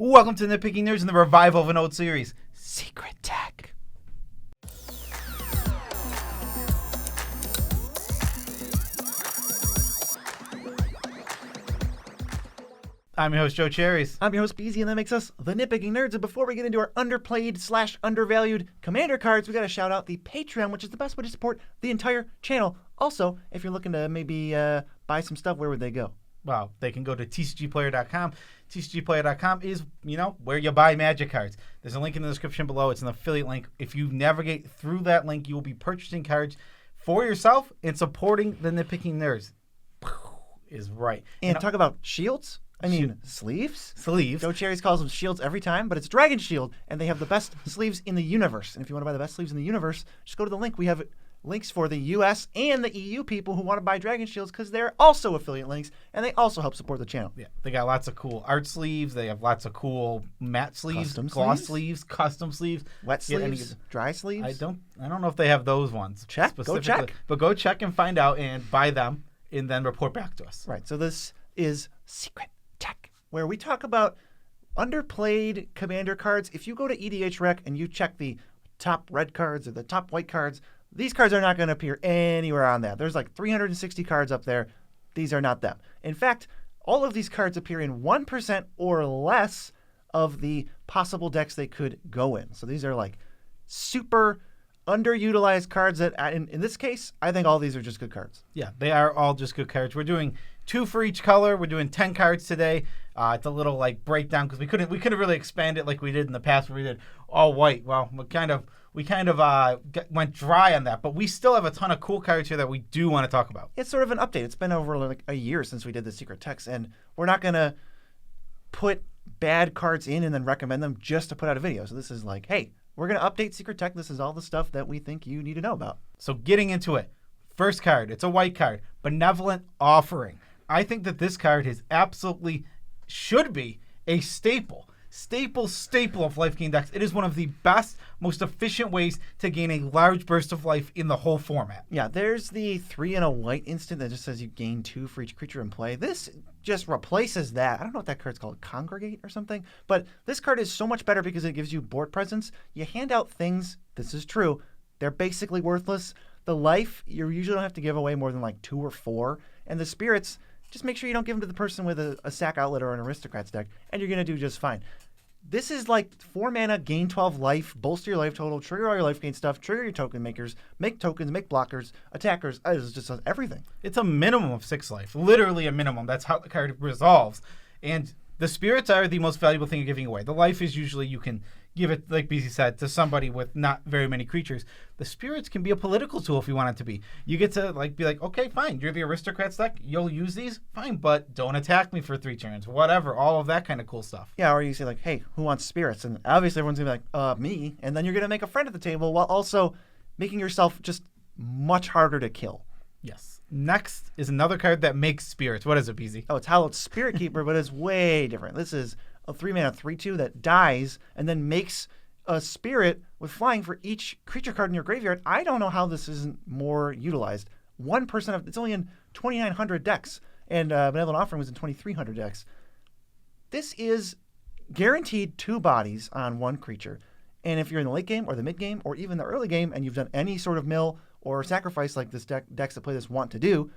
Welcome to Nitpicking Nerds and the revival of an old series, Secret Tech. I'm your host, Joe Cherries. I'm your host, Beezy, and that makes us the Nitpicking Nerds. And before we get into our underplayed / undervalued commander cards, we got to shout out the Patron, which is the best way to support the entire channel. Also, if you're looking to maybe buy some stuff, where would they go? Well, they can go to tcgplayer.com. tcgplayer.com is, where you buy Magic cards. There's a link in the description below. It's an affiliate link. If you navigate through that link, you will be purchasing cards for yourself and supporting the Nitpicking Nerds. Is right. And talk about shields. Sleeves? Sleeves. Joe Cherries calls them shields every time, but it's Dragon Shield, and they have the best sleeves in the universe. And if you want to buy the best sleeves in the universe, just go to the link. We have links for the U.S. and the EU people who want to buy Dragon Shields because they're also affiliate links, and they also help support the channel. Yeah, they got lots of cool art sleeves. They have lots of cool matte sleeves, gloss sleeves, custom sleeves, wet sleeves, dry sleeves. I don't know if they have those ones. Go check. But go check and find out and buy them, and then report back to us. Right. So this is Secret Tech, where we talk about underplayed commander cards. If you go to EDHREC and you check the top red cards or the top white cards, these cards are not going to appear anywhere on that. There's like 360 cards up there. These are not them. In fact, all of these cards appear in 1% or less of the possible decks they could go in. So these are like super underutilized cards that, in this case, I think all these are just good cards. Yeah, they are all just good cards. We're doing 2 for each color. We're doing 10 cards today. It's a little like breakdown because we couldn't really expand it like we did in the past where we did all white. Well, we kind of went dry on that, but we still have a ton of cool cards here that we do want to talk about. It's sort of an update. It's been over like a year since we did the Secret Techs, and we're not going to put bad cards in and then recommend them just to put out a video. So this is like, hey, we're going to update Secret Tech. This is all the stuff that we think you need to know about. So getting into it, first card, it's a white card, Benevolent Offering. I think that this card should be a staple of life gain decks. It is one of the best, most efficient ways to gain a large burst of life in the whole format. Yeah, there's the 3 and a white instant that just says you gain 2 for each creature in play. This just replaces that. I don't know what that card's called, Congregate or something. But this card is so much better because it gives you board presence. You hand out things, this is true, they're basically worthless. The life, you usually don't have to give away more than like 2 or 4. And the spirits, just make sure you don't give them to the person with a sack outlet or an aristocrats deck, and you're going to do just fine. This is like 4 mana, gain 12 life, bolster your life total, trigger all your life gain stuff, trigger your token makers, make tokens, make blockers, attackers. It just does everything. It's a minimum of 6 life, literally a minimum. That's how the card resolves. And the spirits are the most valuable thing you're giving away. The life is usually you can give it, like BZ said, to somebody with not very many creatures. The spirits can be a political tool if you want it to be. You get to be like, okay, fine, you're the aristocrats deck, you'll use these, fine, but don't attack me for 3 turns, whatever, all of that kind of cool stuff. Yeah, or you say like, hey, who wants spirits? And obviously everyone's gonna be like, me. And then you're gonna make a friend at the table while also making yourself just much harder to kill. Yes. Next is another card that makes spirits. What is it, BZ? Oh, it's Hallowed Spiritkeeper, but it's way different. This is a 3 mana 3/2 that dies and then makes a spirit with flying for each creature card in your graveyard. I don't know how this isn't more utilized. 1% of it's only in 2,900 decks, and Benevolent Offering was in 2,300 decks. This is guaranteed 2 bodies on 1 creature, and if you're in the late game or the mid game or even the early game, and you've done any sort of mill or sacrifice like this decks that play this want to do,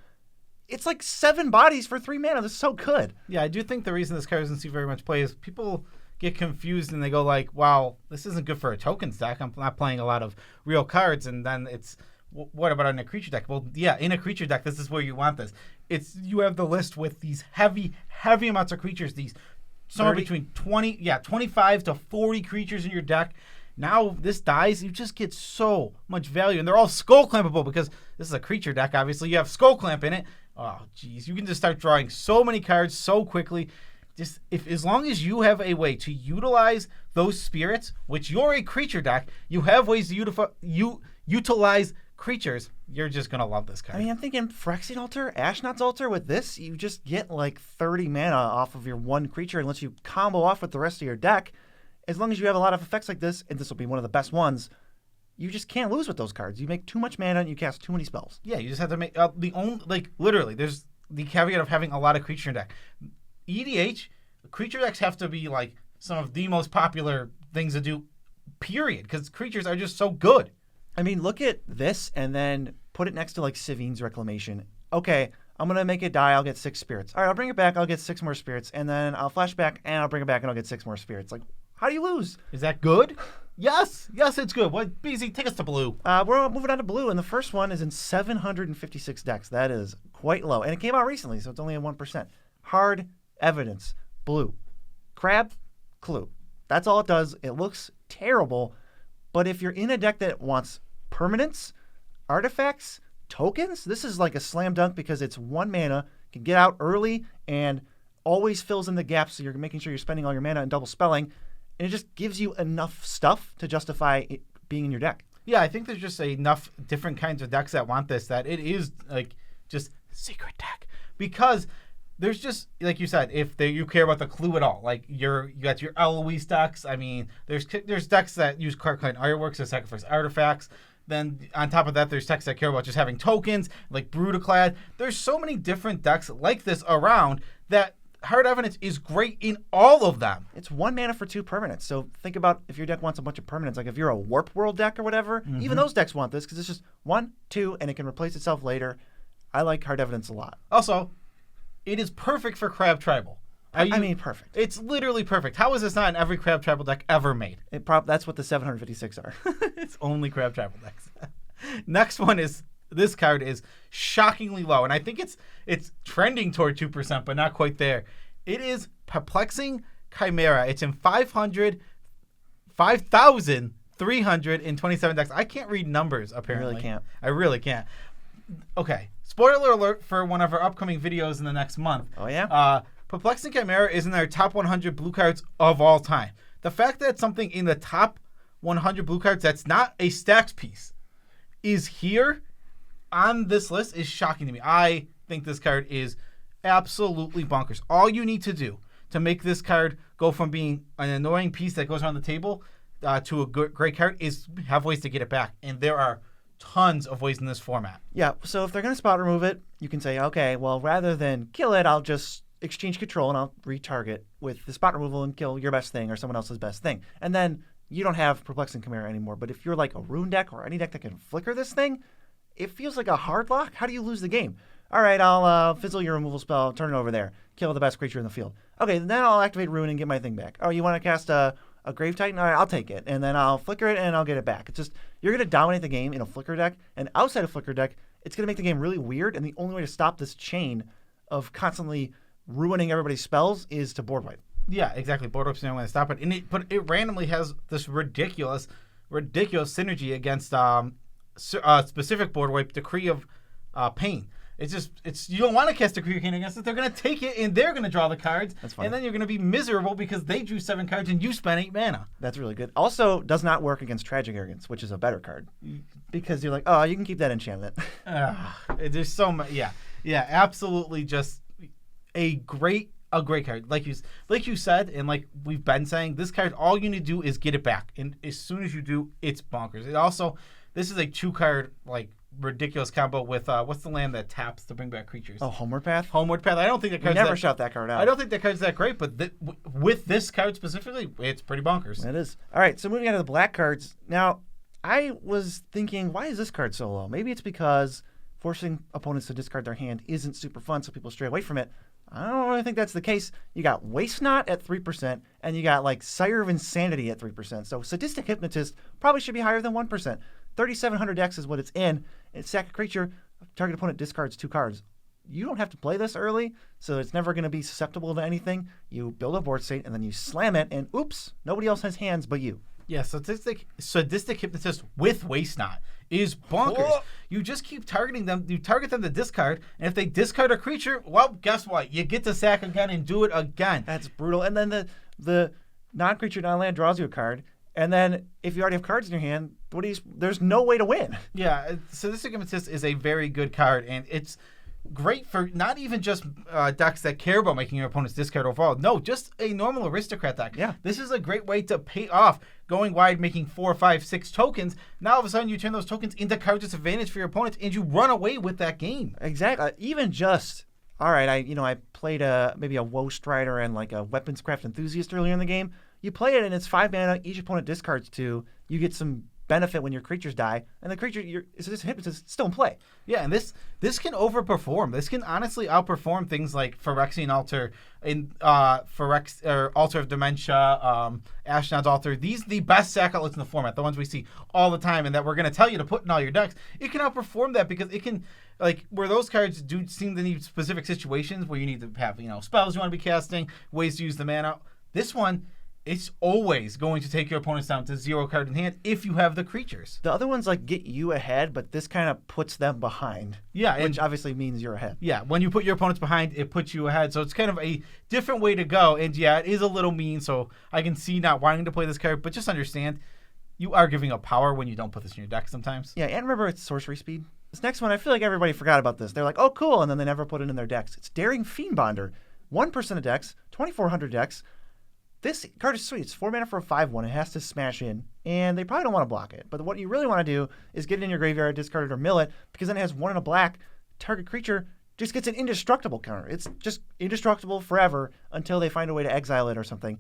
it's like 7 bodies for 3 mana. This is so good. Yeah, I do think the reason this card doesn't see very much play is people get confused and they go like, wow, this isn't good for a tokens deck. I'm not playing a lot of real cards. And then it's, what about in a creature deck? Well, yeah, in a creature deck, this is where you want this. You have the list with these heavy amounts of creatures, these somewhere between 25 to 40 creatures in your deck. Now this dies, you just get so much value. And they're all skull clampable because this is a creature deck, obviously. You have skull clamp in it. Oh, geez. You can just start drawing so many cards so quickly. Just as long as you have a way to utilize those spirits, which you're a creature deck, you have ways to utilize creatures, you're just going to love this card. I mean, I'm thinking Phyrexian Altar, Ashnod's Altar. With this, you just get like 30 mana off of your 1 creature and lets you combo off with the rest of your deck. As long as you have a lot of effects like this, and this will be one of the best ones, you just can't lose with those cards. You make too much mana and you cast too many spells. Yeah, you just have to make literally, there's the caveat of having a lot of creature in deck. EDH, creature decks have to be like some of the most popular things to do, period, because creatures are just so good. I mean, look at this and then put it next to like Sevinne's Reclamation. Okay, I'm going to make it die. I'll get 6 spirits. All right, I'll bring it back. I'll get 6 more spirits. And then I'll flash back and I'll bring it back and I'll get 6 more spirits. Like, how do you lose? Is that good? Yes, it's good. What, BZ, take us to blue. We're moving on to blue, and the first one is in 756 decks. That is quite low. And it came out recently, so it's only at 1%. Hard Evidence, blue. Crab, clue. That's all it does. It looks terrible, but if you're in a deck that wants permanents, artifacts, tokens, this is like a slam dunk because it's 1 mana, can get out early, and always fills in the gaps, so you're making sure you're spending all your mana and double spelling. And it just gives you enough stuff to justify it being in your deck. Yeah, I think there's just enough different kinds of decks that want this that it is like just secret deck. Because there's just, like you said, if you care about the clue at all, like you got your Eloise decks. I mean, there's decks that use card client artworks to sacrifice artifacts. Then on top of that, there's decks that care about just having tokens, like Brutaclad. There's so many different decks like this around that Hard Evidence is great in all of them. It's 1 mana for 2 permanents. So think about if your deck wants a bunch of permanents, like if you're a Warp World deck or whatever, even those decks want this because it's just 1, 2, and it can replace itself later. I like Hard Evidence a lot. Also, it is perfect for Crab Tribal. I mean, perfect. It's literally perfect. How is this not in every Crab Tribal deck ever made? That's what the 756 are. It's only Crab Tribal decks. Next one is, this card is shockingly low, and I think it's trending toward 2%, but not quite there. It is Perplexing Chimera. It's in 5,327 decks. I can't read numbers, apparently. I really can't. Okay. Spoiler alert for one of our upcoming videos in the next month. Oh, yeah? Perplexing Chimera is in their top 100 blue cards of all time. The fact that something in the top 100 blue cards that's not a stacks piece is here on this list is shocking to me. I think this card is absolutely bonkers. All you need to do to make this card go from being an annoying piece that goes around the table to a great card is have ways to get it back. And there are tons of ways in this format. Yeah, so if they're going to spot remove it, you can say, okay, well, rather than kill it, I'll just exchange control and I'll retarget with the spot removal and kill your best thing or someone else's best thing. And then you don't have Perplexing Chimera anymore. But if you're like a Rune deck or any deck that can flicker this thing, it feels like a hard lock. How do you lose the game? All right, I'll fizzle your removal spell, turn it over there, kill the best creature in the field. Okay, then I'll activate Rune and get my thing back. Oh, you want to cast a Grave Titan? All right, I'll take it. And then I'll flicker it and I'll get it back. It's just, you're going to dominate the game in a flicker deck. And outside of flicker deck, it's going to make the game really weird. And the only way to stop this chain of constantly ruining everybody's spells is to board wipe. Yeah, exactly. Board wipe's the only way to stop it. But it randomly has this ridiculous synergy against specific board wipe, Decree of Pain. It's you don't want to cast Decree of Pain against it. They're going to take it and they're going to draw the cards. That's funny. And then you're going to be miserable because they drew 7 cards and you spent 8 mana. That's really good. Also, does not work against Tragic Arrogance, which is a better card. Because you're like, oh, you can keep that enchantment. There's so much. Yeah, absolutely just a great card. Like you said, and like we've been saying, this card, all you need to do is get it back. And as soon as you do, it's bonkers. It also, this is a 2-card, like, ridiculous combo with what's the land that taps to bring back creatures? Oh, Homeward Path. I don't think that card's never shout that card out. I don't think that card's that great, but with this card specifically, it's pretty bonkers. It is. All right, so moving on to the black cards. Now, I was thinking, why is this card so low? Maybe it's because forcing opponents to discard their hand isn't super fun, so people stray away from it. I don't really think that's the case. You got Waste Not at 3%, and you got like Sire of Insanity at 3%. So Sadistic Hypnotist probably should be higher than 1%. 3,700 decks is what it's in. It's sack a creature, target opponent discards 2 cards. You don't have to play this early, so it's never going to be susceptible to anything. You build a board state, and then you slam it, and oops, nobody else has hands but you. Yeah, Sadistic Hypnotist with Waste Not is bonkers. Whoa. You just keep targeting them. You target them to discard, and if they discard a creature, well, guess what? You get to sack again and do it again. That's brutal. And then the non-creature, non-land draws you a card, and then if you already have cards in your hand, there's no way to win. Yeah, Sadistic Hypnotist is a very good card, and it's great for not even just decks that care about making your opponent's discard overall. No, just a normal Aristocrat deck. Yeah. This is a great way to pay off going wide, making 4, 5, 6 tokens. Now all of a sudden you turn those tokens into card disadvantage for your opponents, and you run away with that game. Exactly. Even just, all right, I played maybe a Woe Strider and like a Weaponscraft Enthusiast earlier in the game. You play it, and it's 5 mana. Each opponent discards 2. You get some benefit when your creatures die, and the creature it's just hypnotist still in play. Yeah, and this can overperform. This can honestly outperform things like Phyrexian Altar, in or Altar of Dementia, Ashnod's Altar. These are the best sack outlets in the format, the ones we see all the time, and that we're going to tell you to put in all your decks. It can outperform that because it can, like, where those cards do seem to need specific situations where you need to have, spells you want to be casting, ways to use the mana. This one, it's always going to take your opponents down to 0 card in hand if you have the creatures. The other ones like get you ahead, but this kind of puts them behind. Yeah, which obviously means you're ahead. Yeah, when you put your opponents behind, it puts you ahead. So it's kind of a different way to go. And yeah, it is a little mean, so I can see not wanting to play this card, but just understand you are giving up power when you don't put this in your deck sometimes. Yeah, and remember it's sorcery speed. This next one, I feel like everybody forgot about this. They're like, oh, cool, and then they never put it in their decks. It's Daring Fiendbonder. 1% of decks, 2,400 decks. This card is sweet. It's 4 mana for a 5/1. It has to smash in, and they probably don't want to block it. But what you really want to do is get it in your graveyard, discard it, or mill it, because then it has 1 and a black. Target creature just gets an indestructible counter. It's just indestructible forever until they find a way to exile it or something.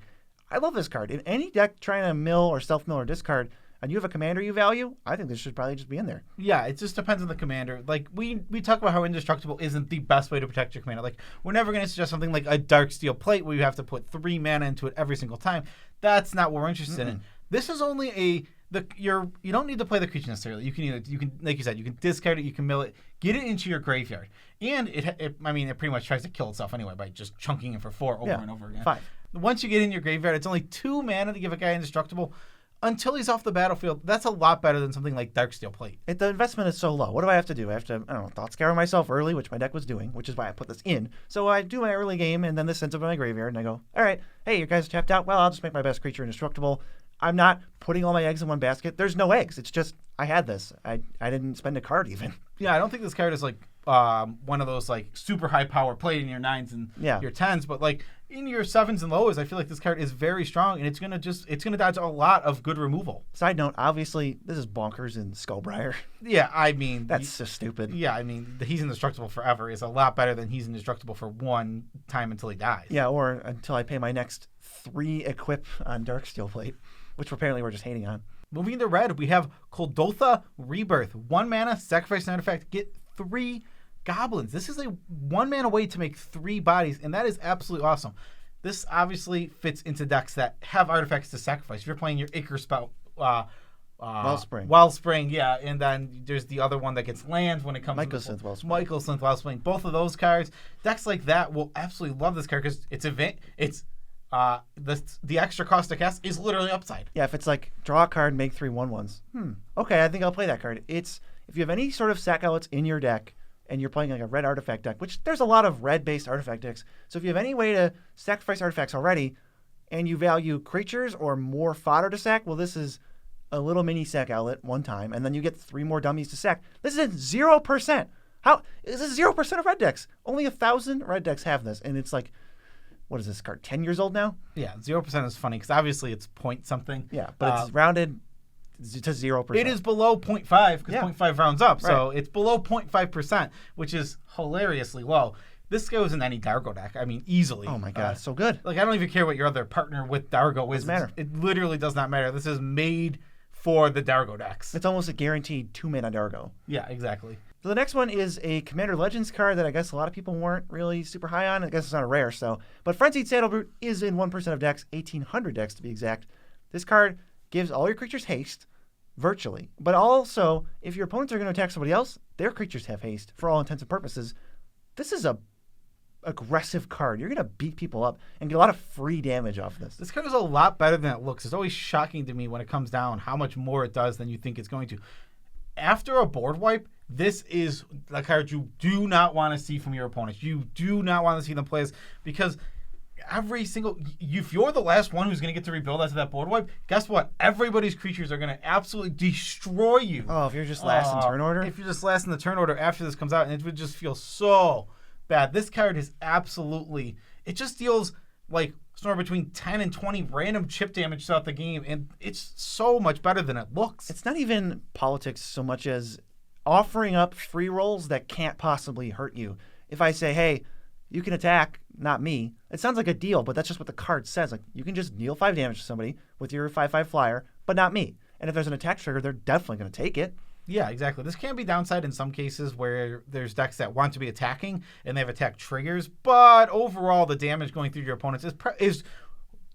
I love this card. In any deck trying to mill or self-mill or discard, and you have a commander you value, I think this should probably just be in there. Yeah, it just depends on the commander. Like, we talk about how indestructible isn't the best way to protect your commander. Like, we're never going to suggest something like a Darksteel Plate where you have to put 3 mana into it every single time. That's not what we're interested in. This is only you don't need to play the creature necessarily. You can like you said, you can discard it, you can mill it, get it into your graveyard. And it pretty much tries to kill itself anyway by just chunking it for 4 over and over again. 5. Once you get in your graveyard, it's only 2 mana to give a guy indestructible. Until he's off the battlefield, that's a lot better than something like Darksteel Plate. The investment is so low. What do I have to do? I have to, Thought Scour myself early, which my deck was doing, which is why I put this in. So I do my early game, and then this ends up in my graveyard, and I go, all right, hey, you guys are tapped out. Well, I'll just make my best creature indestructible. I'm not putting all my eggs in one basket. There's no eggs. It's just, I had this. I didn't spend a card even. Yeah, I don't think this card is like one of those like super high power played in your 9s and your 10s, but like in your 7s and lowers, I feel like this card is very strong, and it's gonna dodge a lot of good removal. Side note, obviously, this is bonkers in Skullbriar. Yeah, I mean that's so stupid. Yeah, I mean he's indestructible forever is a lot better than he's indestructible for one time until he dies. Yeah, or until I pay my next 3 equip on Darksteel Plate, which apparently we're just hating on. Moving into red, we have Kuldotha Rebirth. 1 mana, sacrifice an artifact, get 3 goblins. This is a 1 mana way to make 3 bodies, and that is absolutely awesome. This obviously fits into decks that have artifacts to sacrifice. If you're playing your Acre Spout, Wellspring, yeah, and then there's the other one that gets lands when it comes Michael to Synth Wellspring. Both of those cards, decks like that will absolutely love this card because the extra cost to cast is literally upside. Yeah, if it's like draw a card, make 3 1/1s. Okay, I think I'll play that card. It's if you have any sort of sack outlets in your deck, and you're playing like a red artifact deck, which there's a lot of red-based artifact decks. So if you have any way to sacrifice artifacts already, and you value creatures or more fodder to sack, well, this is a little mini sack outlet 1 time, and then you get 3 more dummies to sack. This is 0%. How is this 0% of red decks? Only 1,000 red decks have this, and it's like, what is this card? 10 years old now? Yeah, 0% is funny because obviously it's point something. Yeah, but it's rounded to 0%. It is below 0.5 because 0.5 rounds up, so it's below 0.5%, which is hilariously low. This goes in any Dargo deck. I mean, easily. Oh my god, so good. Like, I don't even care what your other partner with Dargo is. Doesn't matter. It literally does not matter. This is made for the Dargo decks. It's almost a guaranteed 2 mana Dargo. Yeah, exactly. So the next one is a Commander Legends card that I guess a lot of people weren't really super high on. I guess it's not a rare, so. But Frenzied Saddlebrute is in 1% of decks, 1,800 decks to be exact. This card gives all your creatures haste, virtually. But also, if your opponents are going to attack somebody else, their creatures have haste for all intents and purposes. This is a aggressive card. You're going to beat people up and get a lot of free damage off this. This card is a lot better than it looks. It's always shocking to me when it comes down how much more it does than you think it's going to. After a board wipe, this is the card you do not want to see from your opponents. You do not want to see them play this because if you're the last one who's going to get to rebuild after that board wipe, guess what? Everybody's creatures are going to absolutely destroy you. Oh, if you're just last in turn order? If you're just last in the turn order after this comes out, and it would just feel so bad. This card is absolutely, it just deals like somewhere between 10 and 20 random chip damage throughout the game, and it's so much better than it looks. It's not even politics so much as offering up free rolls that can't possibly hurt you. If I say, hey, you can attack, not me. It sounds like a deal, but that's just what the card says. Like, you can just deal 5 damage to somebody with your 5/5 flyer, but not me. And if there's an attack trigger, they're definitely going to take it. Yeah, exactly. This can be downside in some cases where there's decks that want to be attacking and they have attack triggers, but overall the damage going through your opponents is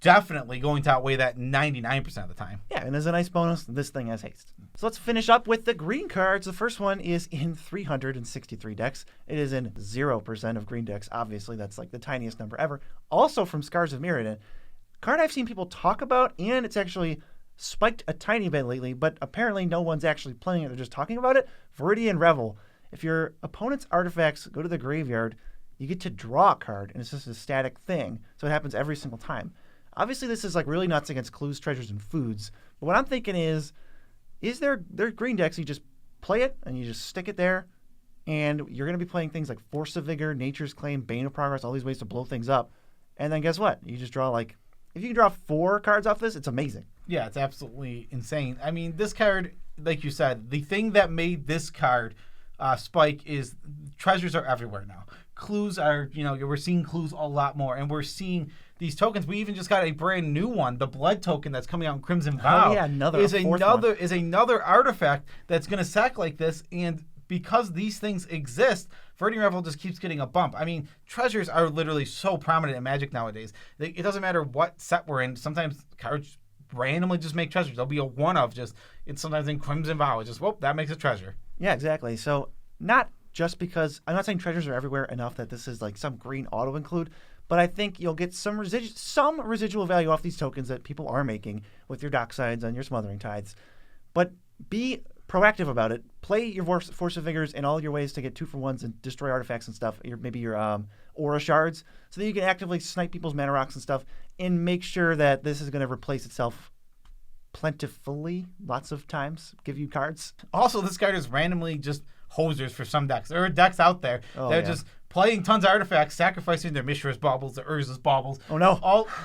definitely going to outweigh that 99% of the time. Yeah, and as a nice bonus, this thing has haste. So let's finish up with the green cards. The first one is in 363 decks. It is in 0% of green decks. Obviously, that's like the tiniest number ever. Also from Scars of Mirrodin. Card I've seen people talk about, and it's actually spiked a tiny bit lately, but apparently no one's actually playing it. They're just talking about it. Viridian Revel. If your opponent's artifacts go to the graveyard, you get to draw a card, and it's just a static thing. So it happens every single time. Obviously, this is like really nuts against clues, treasures, and foods. But what I'm thinking is there green decks, you just play it, and you just stick it there, and you're going to be playing things like Force of Vigor, Nature's Claim, Bane of Progress, all these ways to blow things up. And then guess what? You just draw if you can draw 4 cards off this, it's amazing. Yeah, it's absolutely insane. I mean, this card, like you said, the thing that made this card spike is treasures are everywhere now. Clues are, we're seeing clues a lot more, and we're seeing these tokens. We even just got a brand new one, the Blood token that's coming out in Crimson Vow. Oh yeah, another artifact that's going to sack like this, and because these things exist, Viridian Revel just keeps getting a bump. I mean, treasures are literally so prominent in Magic nowadays. It doesn't matter what set we're in. Sometimes cards randomly just make treasures. There'll be a one of it's sometimes in Crimson Vow. It's just, whoop, that makes a treasure. Yeah, exactly. So not just because, I'm not saying treasures are everywhere enough that this is like some green auto include, but I think you'll get some residual value off these tokens that people are making with your Docksides and your Smothering Tides. But be proactive about it. Play your Force of Vigors in all your ways to get 2-for-1s and destroy artifacts and stuff. Maybe your Aura Shards, so that you can actively snipe people's Mana Rocks and stuff, and make sure that this is going to replace itself plentifully lots of times, give you cards. Also, this card is randomly just hosers for some decks. There are decks out there that are just playing tons of artifacts, sacrificing their Mishra's Baubles, their Urza's Baubles. Oh no.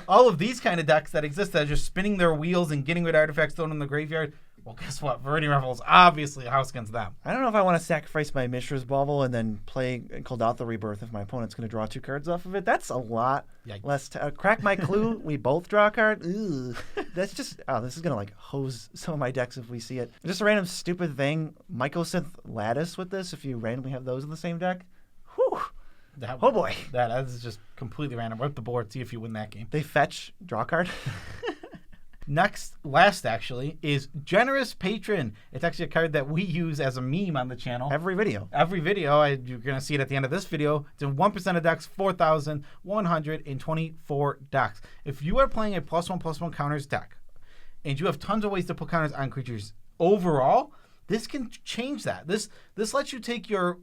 All of these kind of decks that exist that are just spinning their wheels and getting rid of artifacts thrown in the graveyard. Well, guess what? Viridian Revel is obviously a house against them. I don't know if I want to sacrifice my Mishra's Bauble and then play Kuldotha Rebirth if my opponent's going to draw 2 cards off of it. That's a lot less. Crack My Clue, we both draw a card. Ugh. That's just, this is going to hose some of my decks if we see it. Just a random stupid thing. Mycosynth Lattice with this, if you randomly have those in the same deck. Whew. Oh boy. That is just completely random. Wipe the board, see if you win that game. They fetch, draw a card. Last actually, is Generous Patron. It's actually a card that we use as a meme on the channel. Every video. You're going to see it at the end of this video. It's in 1% of decks, 4,124 decks. If you are playing a +1/+1 counters deck, and you have tons of ways to put counters on creatures overall, this can change that. This lets you take your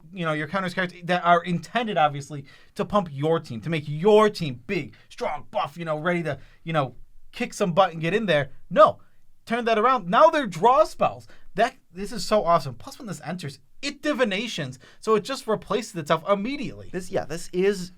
counters cards that are intended, obviously, to pump your team, to make your team big, strong, buff, ready to, kick some butt and get in there. No, turn that around. Now they're draw spells. This is so awesome. Plus, when this enters, it divinations, so it just replaces itself immediately. This is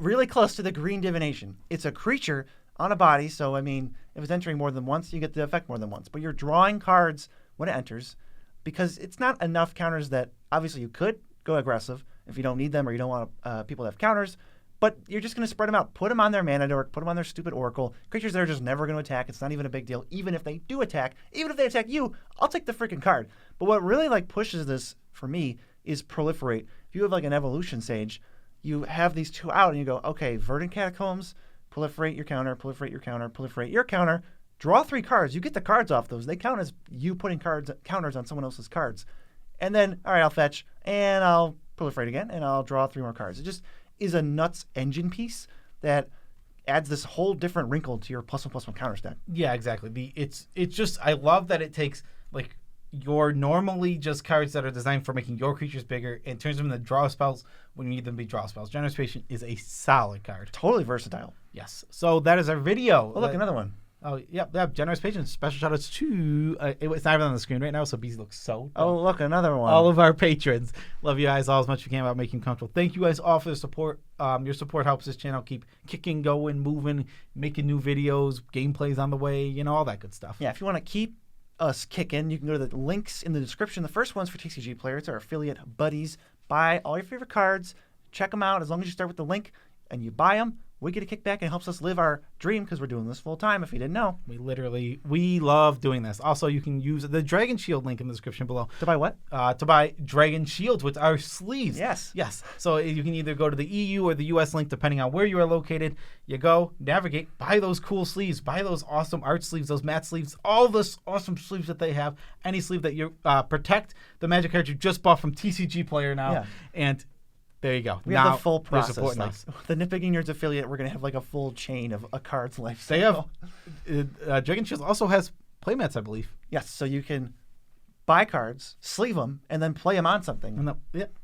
really close to the green divination. It's a creature on a body, so I mean, if it's entering more than once, you get the effect more than once. But you're drawing cards when it enters, because it's not enough counters that obviously you could go aggressive if you don't need them or you don't want people to have counters. But you're just going to spread them out. Put them on their Mana Dork. Put them on their stupid Oracle. Creatures that are just never going to attack. It's not even a big deal. Even if they do attack, even if they attack you, I'll take the freaking card. But what really pushes this for me is proliferate. If you have an Evolution Sage, you have these 2 out and you go, okay, Verdant Catacombs, proliferate your counter, proliferate your counter, proliferate your counter. Draw 3 cards. You get the cards off those. They count as you putting counters on someone else's cards. And then, all right, I'll fetch and I'll proliferate again and I'll draw 3 more cards. It just is a nuts engine piece that adds this whole different wrinkle to your +1/+1 counter stack. Yeah, exactly. It's just, I love that it takes your normally just cards that are designed for making your creatures bigger and turns them into draw spells when you need them to be draw spells. Generous Patron is a solid card. Totally versatile. Yes. So that is our video. Oh, look, another one. Oh, yeah, Generous Patron. Special shout outs to, it's not even on the screen right now, so BZ looks so dumb. Oh, look, another one. All of our patrons. Love you guys all as much as you can about making them comfortable. Thank you guys all for the support. Your support helps this channel keep kicking, going, moving, making new videos, gameplays on the way, all that good stuff. Yeah, if you want to keep us kicking, you can go to the links in the description. The first one's for TCG players, our affiliate buddies. Buy all your favorite cards. check them out. As long as you start with the link and you buy them, we get a kickback and it helps us live our dream because we're doing this full time. If you didn't know, We love doing this. Also, you can use the Dragon Shield link in the description below. to buy what? To buy Dragon Shields, which are sleeves. Yes. So you can either go to the EU or the US link, depending on where you are located. You go, navigate, buy those cool sleeves, buy those awesome art sleeves, those matte sleeves, all this awesome sleeves that they have. Any sleeve that you protect the Magic cards you just bought from TCG Player now. Yeah. And there you go. We now have the full they're process. supporting Like, us. the Nitpicking Nerds affiliate, we're going to have like a full chain of a card's life They cycle. have Dragon Shields also has playmats, I believe. Yes, so you can buy cards, sleeve them, and then play them on something. And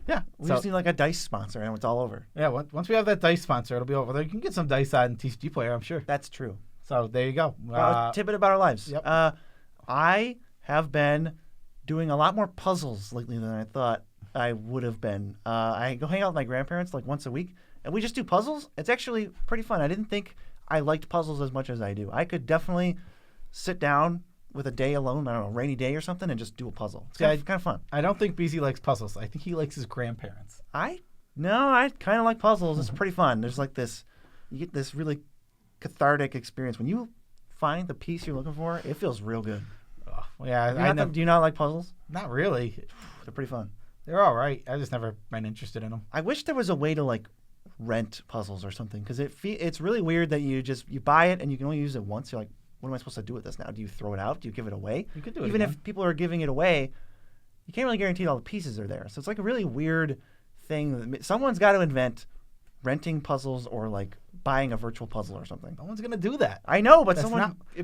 yeah. We So- just need like a dice sponsor, and it's all over. Yeah, once we have that dice sponsor, it'll be over there. You can get some dice on TCG Player, I'm sure. That's true. So there you go. Tidbit about our lives. Yep. I have been doing a lot more puzzles lately than I thought I would have been. I go hang out with my grandparents like once a week, and we just do puzzles. It's actually pretty fun. I didn't think I liked puzzles as much as I do. I could definitely sit down with a day alone, I don't know, a rainy day or something, and just do a puzzle. It's kind of fun. I don't think BZ likes puzzles. I think he likes his grandparents. I kind of like puzzles. It's pretty fun. There's like this, you get this really cathartic experience. When you find the piece you're looking for, it feels real good. Oh, yeah, Do you not like puzzles? Not really. They're pretty fun. They're all right. I just never been interested in them. I wish there was a way to like rent puzzles or something, because it's really weird that you buy it and you can only use it once. You're like, what am I supposed to do with this now? Do you throw it out? Do you give it away? You could do it Even again. if people are giving it away, you can't really guarantee all the pieces are there. So it's like a really weird thing. Someone's got to invent renting puzzles or like buying a virtual puzzle or something. No one's gonna do that. I know, but That's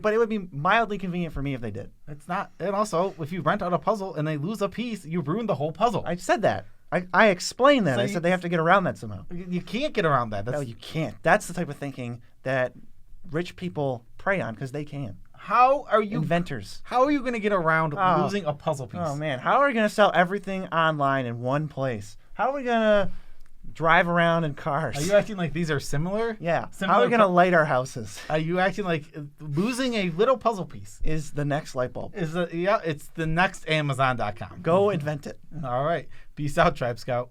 but it would be mildly convenient for me if they did. It's not. And also, if you rent out a puzzle and they lose a piece, you ruin the whole puzzle. I said that. I explained that. So I said they have to get around that somehow. You can't get around that. No, you can't. That's the type of thinking that rich people prey on because they can. How are you Inventors. How are you going to get around losing a puzzle piece? Oh man, how are we going to sell everything online in one place? How are we going to drive around in cars? Are you acting like these are similar? Yeah. Similar How are we going to light our houses? Are you acting like losing a little puzzle piece Is the next light bulb. it's the next Amazon.com. Go invent it. All right. Peace out, Tribe Scout.